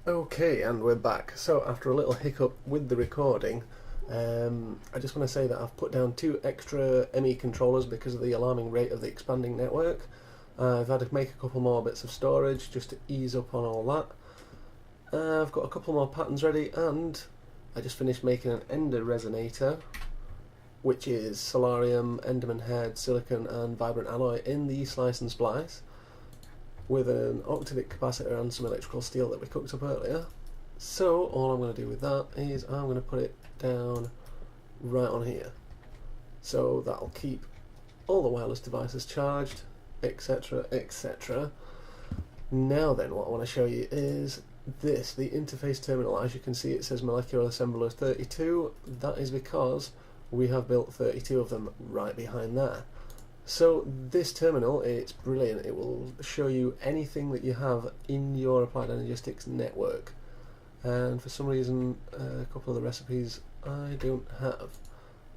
Okay, and we're back. So after a little hiccup with the recording, I just want to say that I've put down 2 extra ME controllers because of the alarming rate of the expanding network. I've had to make a couple more bits of storage just to ease up on all that. I've got a couple more patterns ready, and I just finished making an ender resonator, which is solarium, enderman head, silicon and vibrant alloy in the slice and splice, with an octadic capacitor and some electrical steel that we cooked up earlier. So all I'm going to do with that is I'm going to put it down right on here. So that'll keep all the wireless devices charged, etc, etc. Now then, what I want to show you is this, the interface terminal. As you can see, it says molecular assembler 32. That is because we have built 32 of them right behind there. So this terminal, it's brilliant. It will show you anything that you have in your Applied Energistics network. And for some reason, a couple of the recipes I don't have.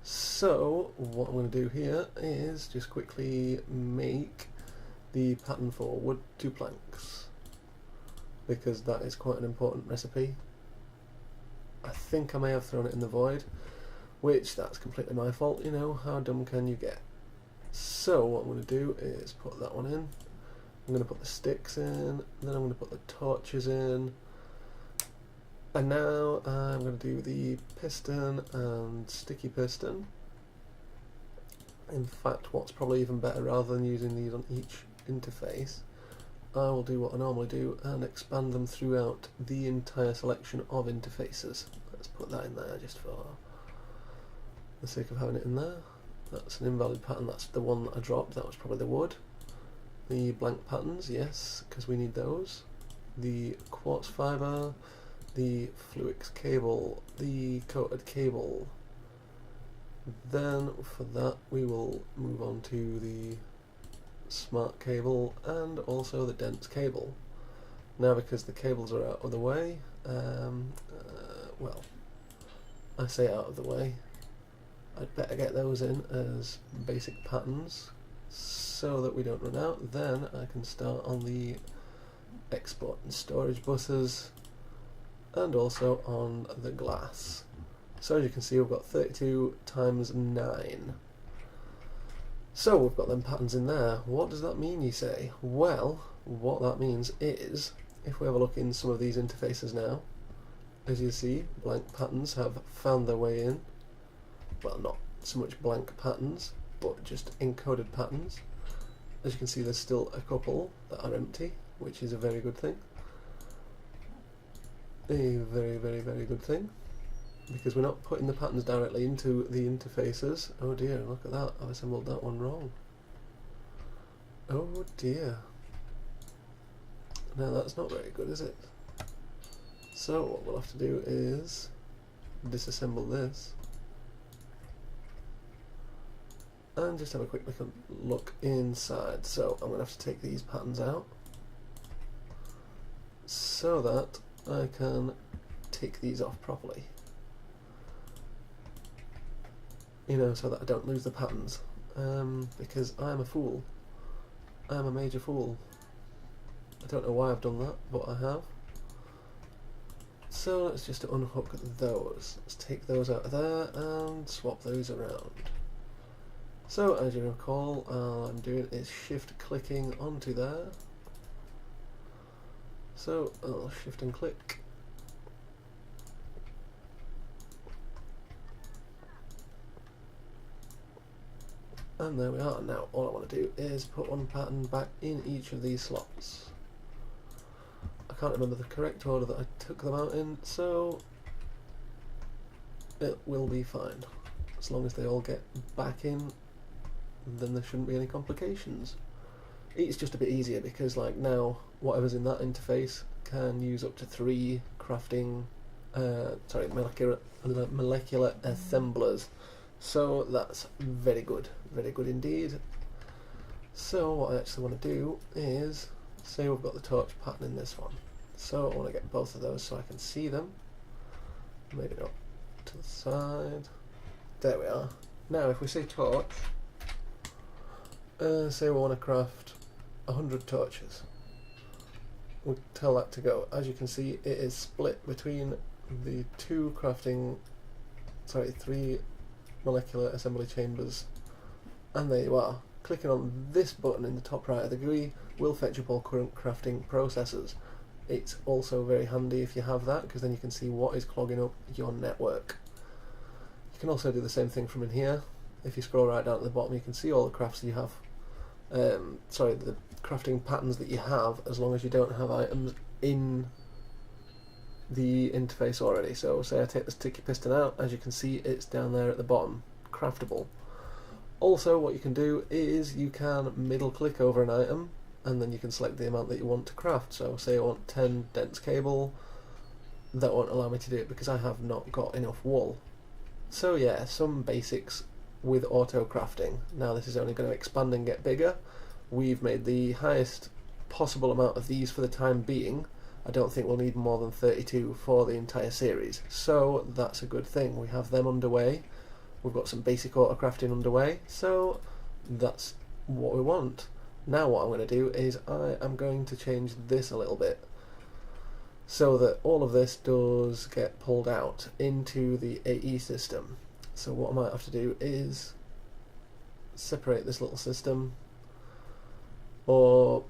So what I'm going to do here is just quickly make the pattern for wood 2 planks, because that is quite an important recipe. I think I may have thrown it in the void, which that's completely my fault, you know, how dumb can you get? So what I'm going to do is put that one in, I'm going to put the sticks in, then I'm going to put the torches in, and now I'm going to do the piston and sticky piston. In fact, what's probably even better, rather than using these on each interface, I will do what I normally do and expand them throughout the entire selection of interfaces. Let's put that in there just for the sake of having it in there. That's an invalid pattern, that's the one that I dropped, that was probably the wood. The blank patterns, yes, because we need those. The quartz fibre, the fluix cable, the coated cable. Then for that we will move on to the smart cable and also the dense cable. Now, because the cables are out of the way, well, I say out of the way, I'd better get those in as basic patterns so that we don't run out. Then I can start on the export and storage buses and also on the glass. So as you can see, we've got 32 times 9. So we've got them patterns in there. What does that mean, you say? Well, what that means is, if we have a look in some of these interfaces now, as you see, blank patterns have found their way in. Well, not so much blank patterns, but just encoded patterns. As you can see, there's still a couple that are empty, which is a very good thing. A very, very, very good thing, because we're not putting the patterns directly into the interfaces. Oh dear, look at that, I've assembled that one wrong. Oh dear. Now that's not very good, is it? So what we'll have to do is disassemble this and just have a quick look inside. So I'm going to have to take these patterns out so that I can take these off properly, you know, so that I don't lose the patterns, because I'm a fool. I'm a major fool. I don't know why I've done that, but I have. So let's just unhook those. Let's take those out of there and swap those around. So as you recall, all I'm doing is shift clicking onto there. So I'll shift and click. And there we are. Now all I want to do is put one pattern back in each of these slots. I can't remember the correct order that I took them out in, so it will be fine. As long as they all get back in, then there shouldn't be any complications. It's just a bit easier because, like, now whatever's in that interface can use up to 3 crafting, molecular assemblers. So that's very good indeed. So what I actually want to do is, say we've got the torch pattern in this one. So I want to get both of those so I can see them. Maybe not to the side. There we are. Now if we say torch, say we want to craft 100 torches. we'll tell that to go. As you can see, it is split between the three molecular assembly chambers, and there you are. Clicking on this button in the top right of the GUI will fetch up all current crafting processes. It's also very handy if you have that, because then you can see what is clogging up your network. You can also do the same thing from in here. If you scroll right down at the bottom, you can see all the crafts you have. The crafting patterns that you have, as long as you don't have items in the interface already. So say I take the sticky piston out, as you can see it's down there at the bottom, craftable. Also what you can do is you can middle click over an item and then you can select the amount that you want to craft. So say I want 10 dense cable, that won't allow me to do it because I have not got enough wool. So yeah, some basics with auto crafting. Now this is only going to expand and get bigger. We've made the highest possible amount of these for the time being. I don't think we'll need more than 32 for the entire series, so that's a good thing. We have them underway. We've got some basic auto crafting underway, so that's what we want. Now what I'm going to do is I am going to change this a little bit so that all of this does get pulled out into the AE system. So what I might have to do is separate this little system, or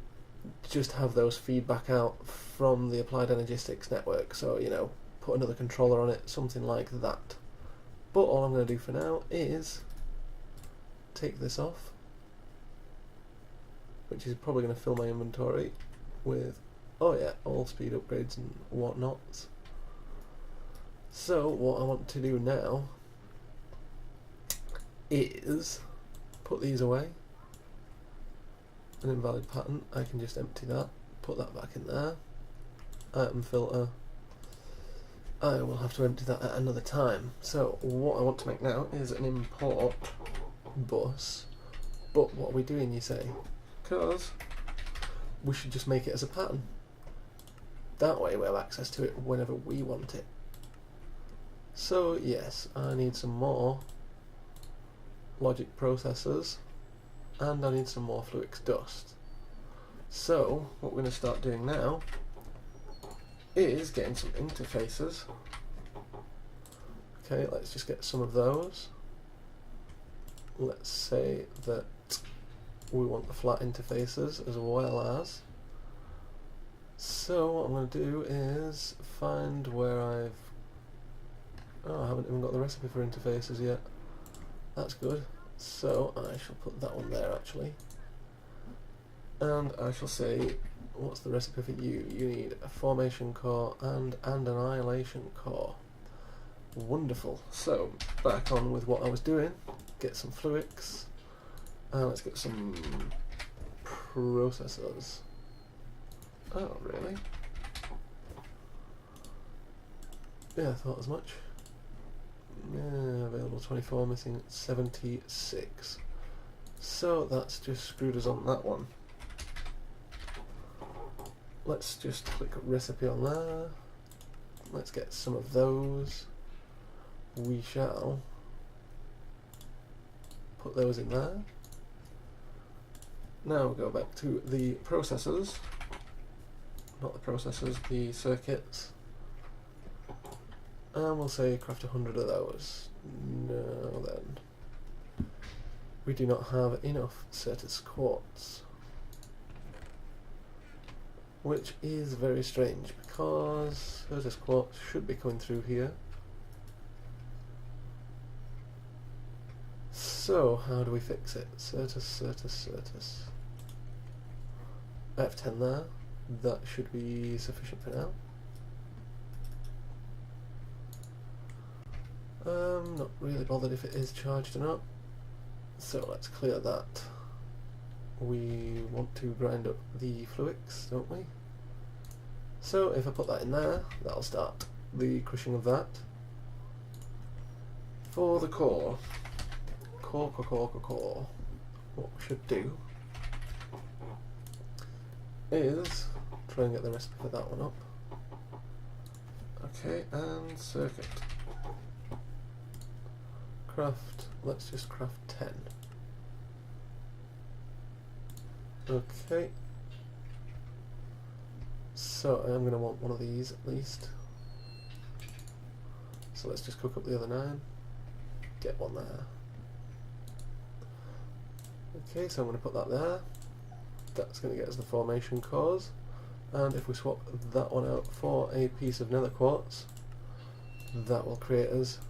just have those feedback out from the Applied Energistics network. So, you know, put another controller on it, something like that. But all I'm going to do for now is take this off, which is probably going to fill my inventory with, oh yeah, all speed upgrades and whatnot. So what I want to do now is put these away. An invalid pattern, I can just empty that, put that back in there. Item filter, I will have to empty that at another time. So what I want to make now is an import bus. But what are we doing, you say? Because we should just make it as a pattern. That way we have access to it whenever we want it. So yes, I need some more logic processors, and I need some more Fluix dust. So what we're going to start doing now is getting some interfaces. Okay, let's just get some of those. Let's say that we want the flat interfaces as well as. So what I'm going to do is find where I haven't even got the recipe for interfaces yet. That's good. So I shall put that one there actually, and I shall say, what's the recipe for you? You need a formation core and an annihilation core. Wonderful. So back on with what I was doing. Get some Fluix, and let's get some processors. Oh really? Yeah, I thought as much. Yeah, available 24, missing 76. So that's just screwed us on that one. Let's just click recipe on there. Let's get some of those. We shall put those in there. Now we'll go back to the processors. Not the processors, the circuits. And we'll say craft 100 of those. No then. We do not have enough Certus quartz. Which is very strange because Certus quartz should be coming through here. So how do we fix it? Certus. I have 10 there. That should be sufficient for now. Not really bothered if it is charged or not, so let's clear that. We want to grind up the Fluix, don't we? So if I put that in there, that'll start the crushing of that. For the core, what we should do is try and get the recipe for that one up. Okay, and circuit. Craft, let's just craft 10. Okay. So I am going to want one of these at least. So let's just cook up the other 9. Get one there. Okay, so I'm going to put that there. That's going to get us the formation cores. And if we swap that one out for a piece of nether quartz, that will create us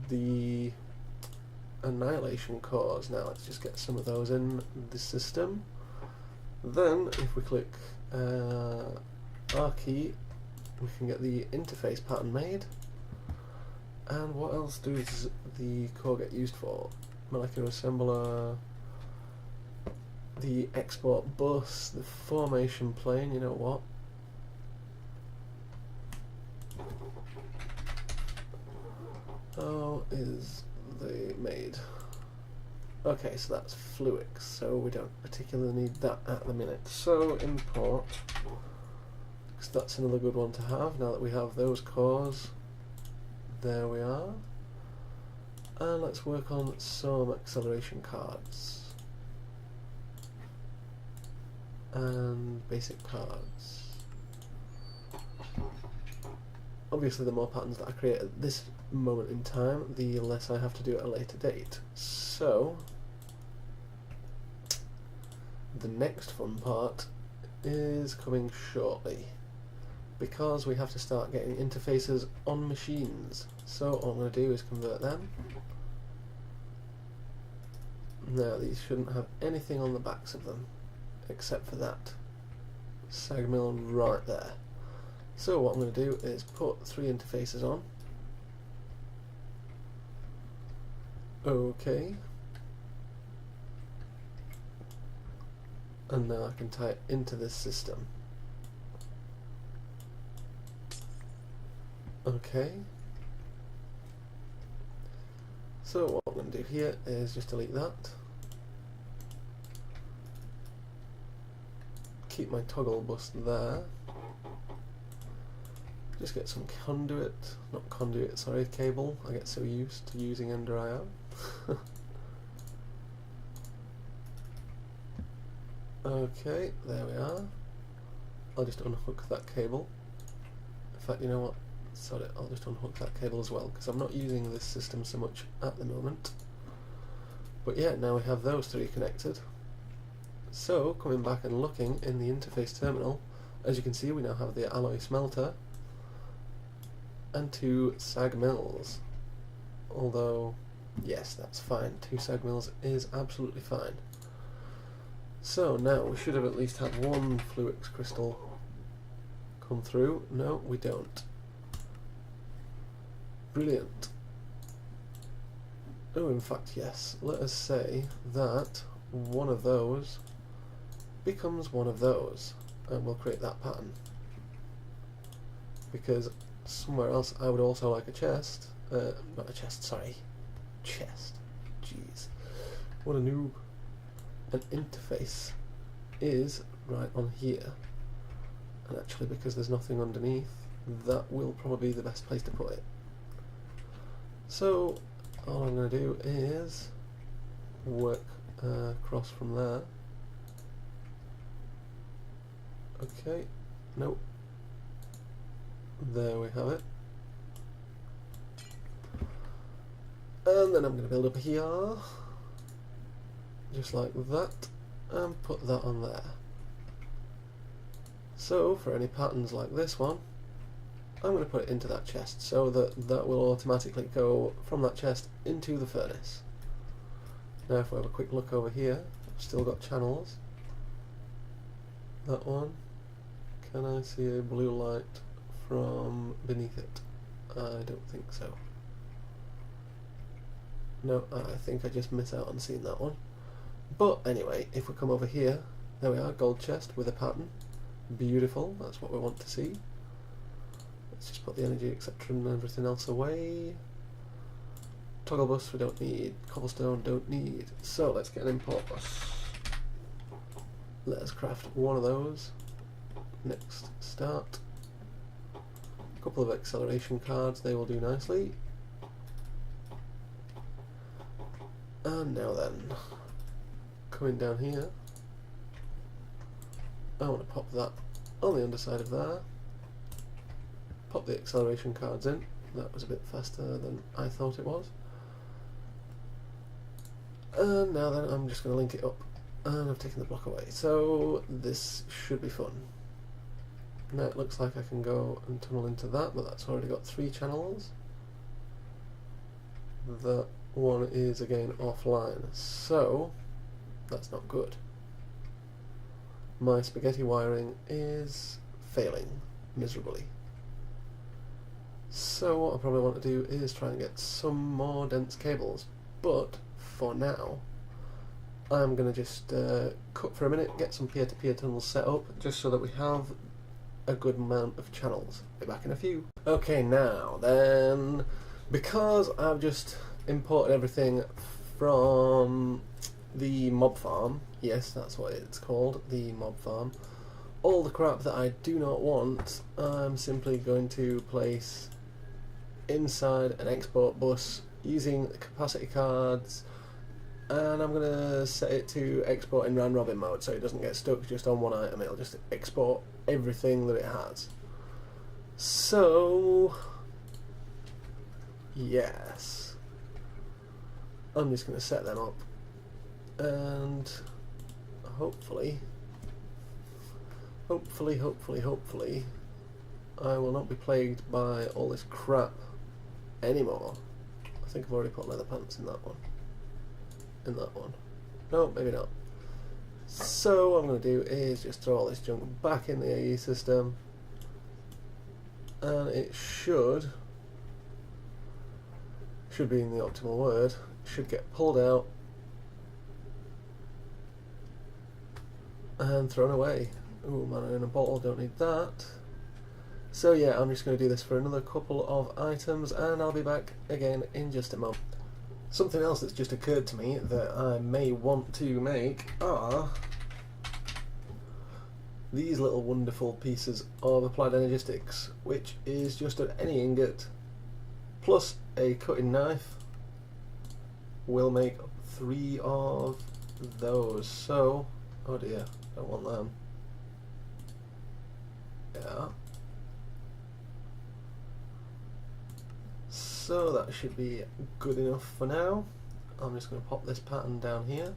the annihilation cores. Now let's just get some of those in the system. Then if we click R key, we can get the interface pattern made. And what else does the core get used for? Molecular assembler, the export bus, the formation plane. You know what? How is they made? Okay, so that's Fluix, so we don't particularly need that at the minute. So import, because that's another good one to have now that we have those cores. There we are. And let's work on some acceleration cards. And basic cards. Obviously the more patterns that I create at this moment in time, the less I have to do at a later date. So the next fun part is coming shortly, because we have to start getting interfaces on machines. So all I'm going to do is convert them. Now these shouldn't have anything on the backs of them except for that sag mill right there. So what I'm going to do is put 3 interfaces on. Okay. And now I can tie it into this system. Okay. So what I'm going to do here is just delete that. Keep my toggle bus there. Just get some conduit, not conduit, sorry, cable. I get so used to using Ender IO. Okay, there we are. I'll just unhook that cable. In fact, you know what? Sorry, I'll just unhook that cable as well, because I'm not using this system so much at the moment. But yeah, now we have those 3 connected. So, coming back and looking in the interface terminal, as you can see we now have the alloy smelter and 2 sag mills. Although, yes, that's fine. 2 sag mills is absolutely fine. So now we should have at least had 1 Fluix crystal come through. No, we don't. Brilliant. Oh, in fact, yes. Let us say that one of those becomes one of those, and we'll create that pattern. Because somewhere else I would also like a chest. Not a chest, sorry. Chest. Jeez. What a noob. An interface is right on here. And actually, because there's nothing underneath, that will probably be the best place to put it. So, all I'm going to do is work across from there. Okay, nope. There we have it. And then I'm going to build up here, just like that, and put that on there. So, for any patterns like this one, I'm going to put it into that chest, so that that will automatically go from that chest into the furnace. Now if we have a quick look over here, I've still got channels. That one. Can I see a blue light from beneath it? I don't think so. No, I think I just missed out on seeing that one. But anyway, if we come over here, there we are, gold chest with a pattern. Beautiful, that's what we want to see. Let's just put the energy, etc. and everything else away. Toggle bus we don't need, cobblestone don't need. So let's get an import bus. Let us craft one of those. Next, start. A couple of acceleration cards, they will do nicely. And now then, coming down here, I want to pop that on the underside of there. Pop the acceleration cards in. That was a bit faster than I thought it was. And now then I'm just going to link it up, and I've taken the block away. So this should be fun. Now it looks like I can go and tunnel into that, but that's already got 3 channels. That one is again offline, so that's not good. My spaghetti wiring is failing miserably. So what I probably want to do is try and get some more dense cables, but for now I'm going to just cut for a minute, get some peer-to-peer tunnels set up, just so that we have a good amount of channels. Be back in a few. Okay, now then, because I've just imported everything from the mob farm, yes, that's what it's called, the mob farm, all the crap that I do not want, I'm simply going to place inside an export bus using the capacity cards, and I'm going to set it to export in round robin mode so it doesn't get stuck just on one item. It'll just export everything that it has. So yes, I'm just going to set them up, and hopefully I will not be plagued by all this crap anymore. I think I've already put leather pants in that one. No, maybe not. So what I'm going to do is just throw all this junk back in the AE system, and it should be in the optimal word, should get pulled out and thrown away. Ooh, mana in a bottle, don't need that. So yeah, I'm just going to do this for another couple of items, and I'll be back again in just a moment. Something else that's just occurred to me that I may want to make are these little wonderful pieces of applied energistics, which is just any ingot plus a cutting knife. We'll make 3 of those. So, oh dear, don't want them. Yeah. So that should be good enough for now. I'm just going to pop this pattern down here.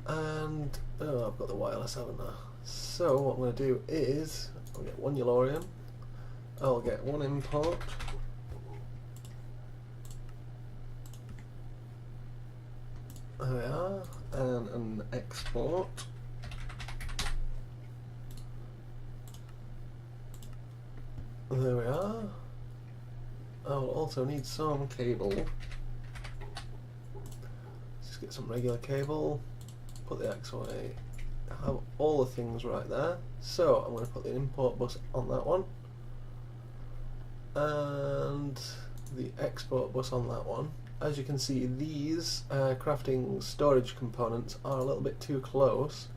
And, oh, I've got the wireless, haven't I? So what I'm going to do is, I'll get 1 Yellorium, I'll get 1 import, there we are, and an export. There we are. I'll also need some cable. Just get some regular cable, put the X away, have all the things right there. So I'm going to put the import bus on that one, and the export bus on that one. As you can see, these crafting storage components are a little bit too close,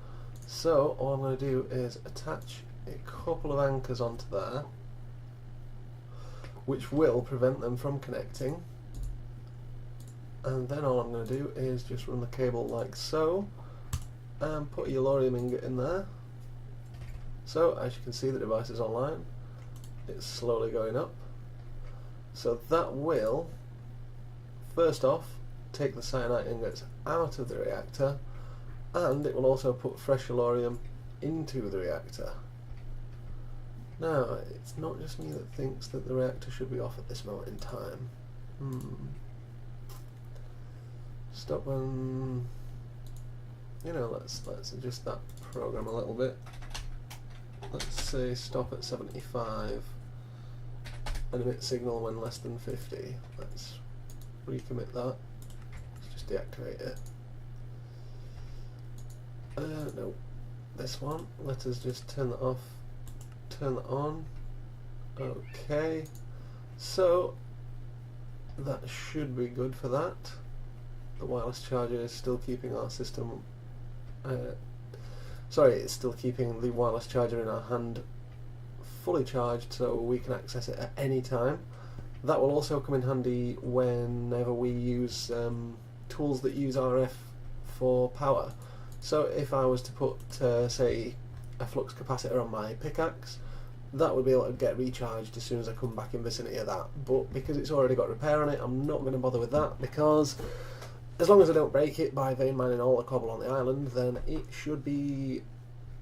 so all I'm going to do is attach a couple of anchors onto there, which will prevent them from connecting, and then all I'm going to do is just run the cable like so and put a Yellorium ingot in there. So as you can see, the device is online, it's slowly going up, so that will first off take the cyanide ingots out of the reactor, and it will also put fresh Yellorium into the reactor. Now, it's not just me that thinks that the reactor should be off at this moment in time. Stop when, you know, let's adjust that program a little bit. Let's say stop at 75 and emit signal when less than 50. Let's recommit that. Let's just deactivate it. No, this one. Let us just turn that off. Turn that on. Okay, so that should be good for that. The wireless charger is still keeping our system it's still keeping the wireless charger in our hand fully charged, so we can access it at any time. That will also come in handy whenever we use tools that use RF for power. So if I was to put, say, a flux capacitor on my pickaxe, that would be able to get recharged as soon as I come back in vicinity of that. But because it's already got repair on it, I'm not going to bother with that, because as long as I don't break it by vein mining all the cobble on the island, then it should be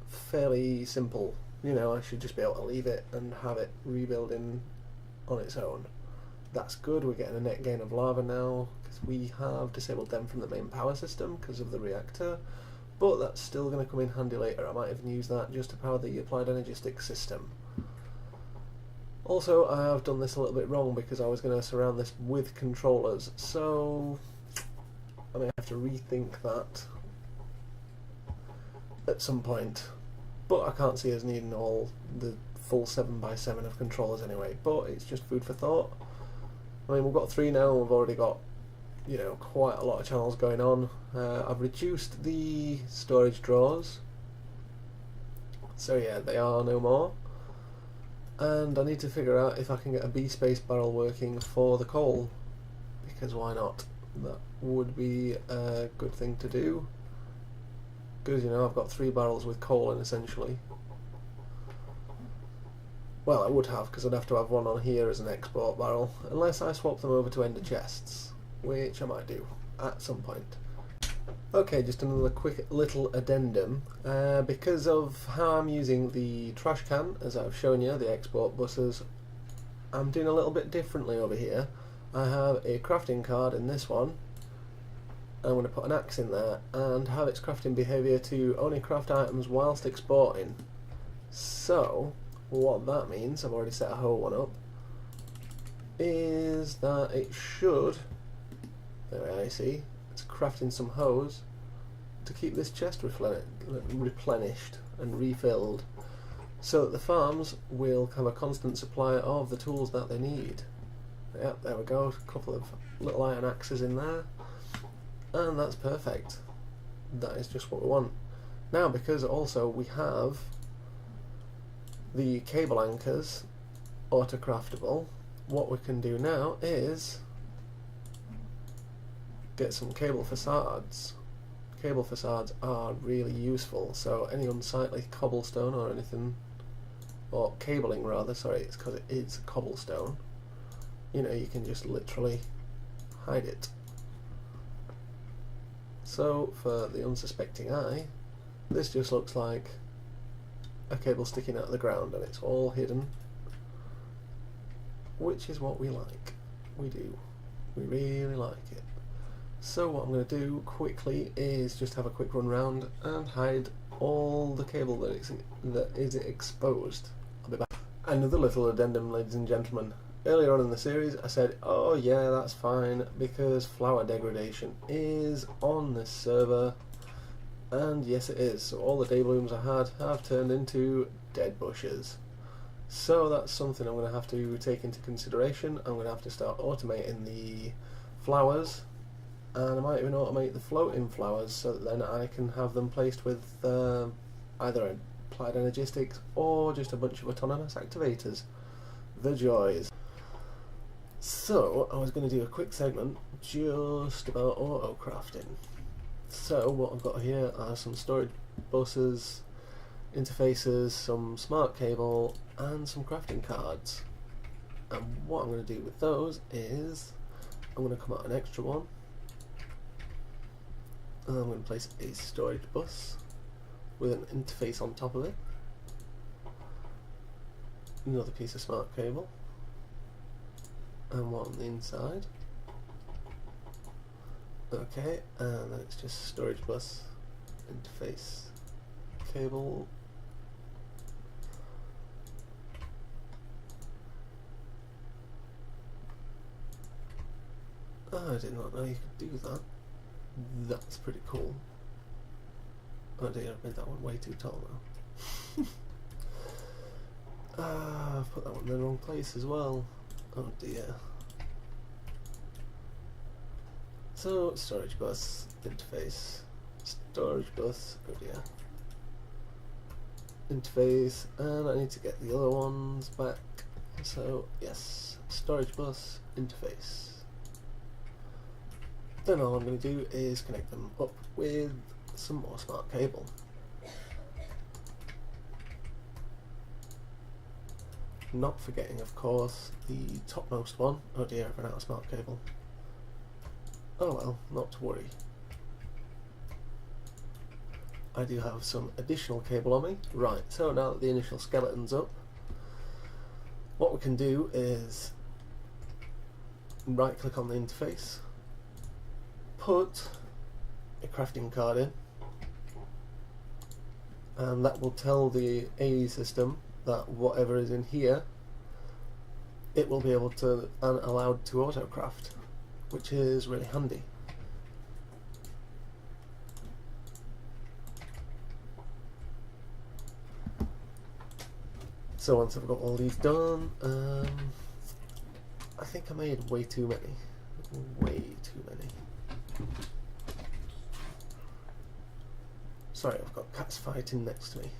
fairly simple. You know, I should just be able to leave it and have it rebuilding on its own. That's good. We're getting a net gain of lava now, because we have disabled them from the main power system because of the reactor, but that's still going to come in handy later. I might even use that just to power the applied Energistics system. Also, I have done this a little bit wrong, because I was going to surround this with controllers, so I may have to rethink that at some point. But I can't see us needing all the full 7x7 of controllers anyway, but it's just food for thought. I mean, we've got 3 now, and we've already got, you know, quite a lot of channels going on. I've reduced the storage drawers, so yeah, they are no more. And I need to figure out if I can get a B-space barrel working for the coal, because why not? That would be a good thing to do, because, you know, I've got 3 barrels with coal in, essentially. Well, I would have, because I'd have to have one on here as an export barrel, unless I swap them over to ender chests, which I might do at some point. Okay, just another quick little addendum. Because of how I'm using the trash can, as I've shown you, the export buses, I'm doing a little bit differently over here. I have a crafting card in this one. I'm going to put an axe in there and have its crafting behaviour to only craft items whilst exporting. So what that means, I've already set a whole one up, is that it should, there I see, it's crafting some hose to keep this chest replenished and refilled, so that the farms will have a constant supply of the tools that they need. Yep, there we go, a couple of little iron axes in there, and that's perfect. That is just what we want. Now, because also we have the cable anchors auto-craftable, what we can do now is get some cable facades. Cable facades are really useful, so any unsightly cobblestone or anything, or cabling rather, sorry, it's because it is cobblestone, you know, you can just literally hide it. So for the unsuspecting eye, this just looks like a cable sticking out of the ground, and it's all hidden, which is what we like. We do. We really like it. So what I'm going to do quickly is just have a quick run round and hide all the cable that is exposed. I'll be back. Another little addendum, ladies and gentlemen. Earlier on in the series I said, oh yeah, that's fine, because flower degradation is on this server. And yes, it is. So all the day blooms I had have turned into dead bushes. So that's something I'm going to have to take into consideration. I'm going to have to start automating the flowers, and I might even automate the floating flowers, so that then I can have them placed with either applied Energistics or just a bunch of autonomous activators. The joys. So I was going to do a quick segment just about auto crafting. So what I've got here are some storage buses, interfaces, some smart cable, and some crafting cards. And what I'm going to do with those is I'm going to come out an extra one, and I'm going to place a storage bus with an interface on top of it, another piece of smart cable, and one on the inside. Okay, and then it's just storage bus, interface, cable. Oh, I did not know you could do that. That's pretty cool. Oh dear, I've made that one way too tall now. I've put that one in the wrong place as well. Oh dear. So, storage bus, interface, storage bus, oh dear, interface, and I need to get the other ones back, so yes, storage bus, interface. Then all I'm going to do is connect them up with some more smart cable. Not forgetting, of course, the topmost one. Oh dear, I've run out of smart cable. Oh well, not to worry. I do have some additional cable on me. Right, so now that the initial skeleton's up, what we can do is right click on the interface, put a crafting card in, and that will tell the AE system that whatever is in here, it will be able to and allowed to auto craft, which is really handy. So once I've got all these done, I think I made way too many. Way too many. Sorry, I've got cats fighting next to me.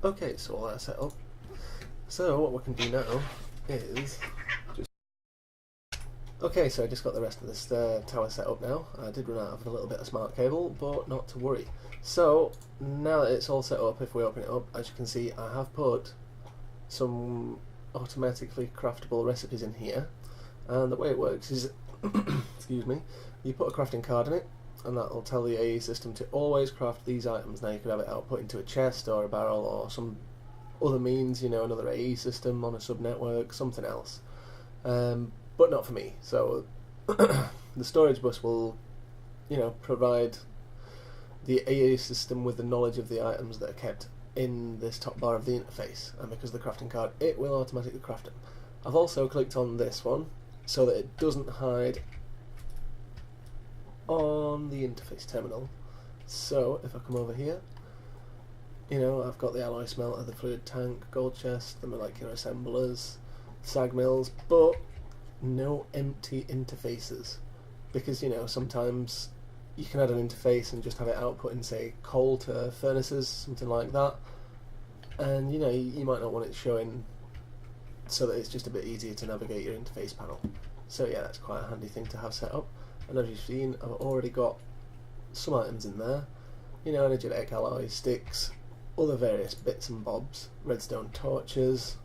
Okay, so all that's set up. So what we can do now is just... Okay, so I just got the rest of this tower set up now. I did run out of a little bit of smart cable, but not to worry. So now that it's all set up, if we open it up, as you can see, I have put some automatically craftable recipes in here, and the way it works is excuse me, you put a crafting card in it, and that will tell the AE system to always craft these items. Now you could have it output into a chest or a barrel or some other means, you know, another AE system on a sub-network, something else, but not for me. So the storage bus will, you know, provide the AE system with the knowledge of the items that are kept in this top bar of the interface, and because of the crafting card, it will automatically craft them. I've also clicked on this one so that it doesn't hide on the interface terminal. So if I come over here, you know, I've got the alloy smelter, the fluid tank, gold chest, the molecular assemblers, sag mills, but no empty interfaces, because, you know, sometimes you can add an interface and just have it output in, say, coal to furnaces, something like that, and you know, you might not want it showing, so that it's just a bit easier to navigate your interface panel. So yeah, that's quite a handy thing to have set up. And as you've seen, I've already got some items in there, you know, energetic alloy sticks, other various bits and bobs, redstone torches,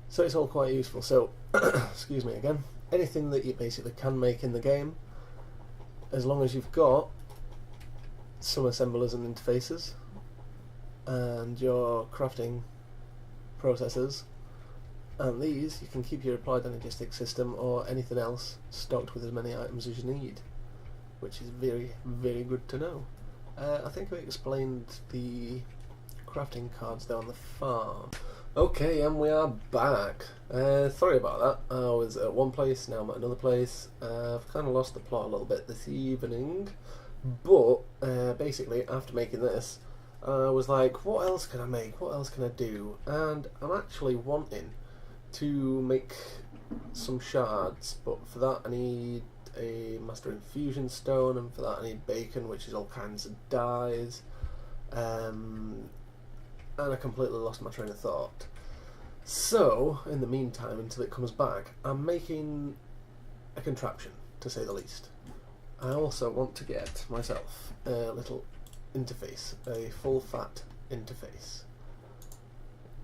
so it's all quite useful. So excuse me again, anything that you basically can make in the game, as long as you've got some assemblers and interfaces and your crafting processors, and these, you can keep your applied Energistics system or anything else stocked with as many items as you need, which is very, very good to know. I think I explained the crafting cards there on the farm. Okay, and we are back. Sorry about that. I was at one place, now I'm at another place. I've kind of lost the plot a little bit this evening, but basically after making this, I was like, what else can I make? What else can I do? And I'm actually wanting to make some shards, but for that I need a master infusion stone, and for that I need bacon, which is all kinds of dyes, and I completely lost my train of thought. So in the meantime, until it comes back, I'm making a contraption, to say the least. I also want to get myself a little interface, a full fat interface,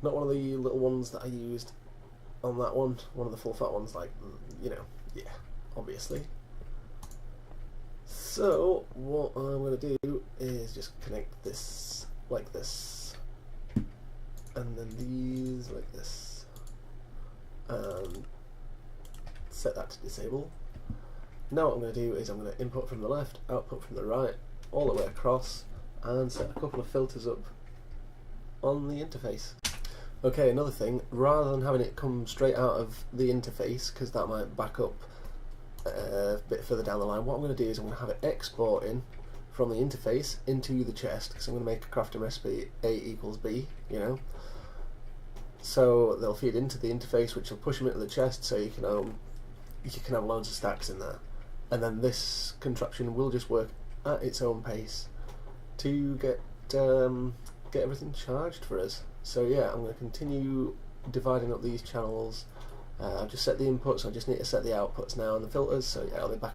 not one of the little ones that I used on that one of the full fat ones, like, you know, yeah, obviously. So what I'm going to do is just connect this like this, and then these like this, and set that to disable. Now what I'm going to do is I'm going to input from the left, output from the right, all the way across, and set a couple of filters up on the interface. Okay, another thing, rather than having it come straight out of the interface, because that might back up a bit further down the line, what I'm going to do is I'm going to have it exporting from the interface into the chest, because I'm going to make a crafting recipe A equals B, you know. So they'll feed into the interface, which will push them into the chest, so you can have loads of stacks in there. And then this contraption will just work at its own pace to get everything charged for us. So yeah, I'm going to continue dividing up these channels. I've just set the inputs, I just need to set the outputs now and the filters, so yeah, I'll be back.